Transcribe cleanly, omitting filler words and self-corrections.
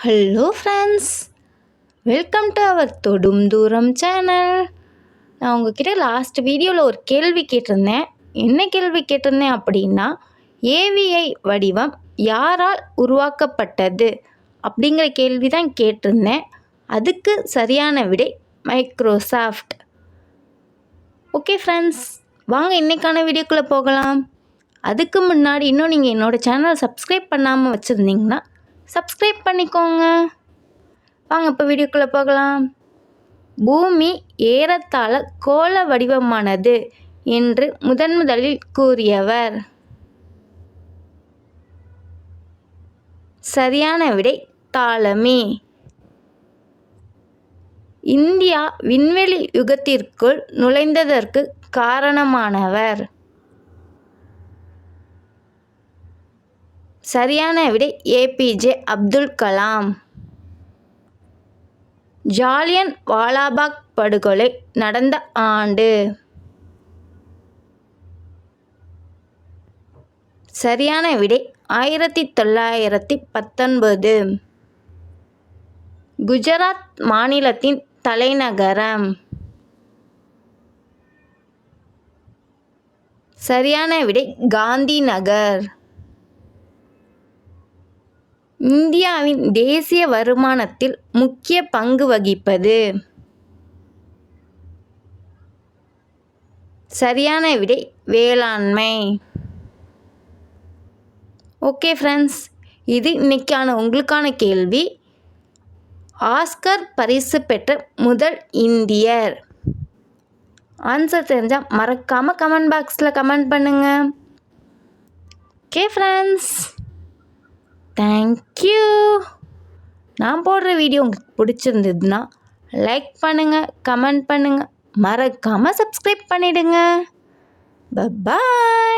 Hello friends, welcome to our தொடும் தூரம் channel. நான் உங்ககிட்ட லாஸ்ட் வீடியோவில் ஒரு கேள்வி கேட்டிருந்தேன். என்ன கேள்வி கேட்டிருந்தேன் அப்படின்னா, ஏவிஐ வடிவம் யாரால் உருவாக்கப்பட்டது அப்படிங்கிற கேள்வி தான் கேட்டிருந்தேன். அதுக்கு சரியான விடை மைக்ரோசாஃப்ட். ஓகே ஃப்ரெண்ட்ஸ், வாங்க இன்றைக்கான வீடியோக்குள்ளே போகலாம். அதுக்கு முன்னாடி இன்னும் நீங்கள் என்னோடய சேனலை சப்ஸ்கிரைப் பண்ணாமல் வச்சுருந்தீங்கன்னா சப்ஸ்கிரைப் பண்ணிக்கோங்க. வாங்க இப்போ வீடியோக்குள்ளே போகலாம். பூமி ஏறத்தாழ கோள வடிவமானது என்று முதலில் கூறியவர்? சரியான விடை தாலமி. இந்தியா விண்வெளி யுகத்திற்குள் நுழைந்ததற்கு காரணமானவர்? சரியான விடை ஏபிஜே அப்துல் கலாம். ஜாலியன் வாலாபாக் படுகொலை நடந்த ஆண்டு? சரியான விடை 1919. குஜராத் மாநிலத்தின் தலைநகரம்? சரியான விடை காந்தி நகர். இந்தியாவின் தேசிய வருமானத்தில் முக்கிய பங்கு வகிப்பது? சரியான விடை வேளாண்மை. ஓகே ஃப்ரெண்ட்ஸ், இது இன்னைக்கான உங்களுக்கான கேள்வி. ஆஸ்கர் பரிசு பெற்ற முதல் இந்தியர்? ஆன்சர் தெரிஞ்சால் மறக்காமல் கமெண்ட் பாக்ஸில் கமெண்ட் பண்ணுங்கள். Okay friends, thank you. நான் போடுற வீடியோ உங்களுக்கு பிடிச்சிருந்ததுன்னா லைக் பண்ணுங்கள், கமெண்ட் பண்ணுங்கள், மறக்காமல் சப்ஸ்கிரைப் பண்ணிவிடுங்க. பை.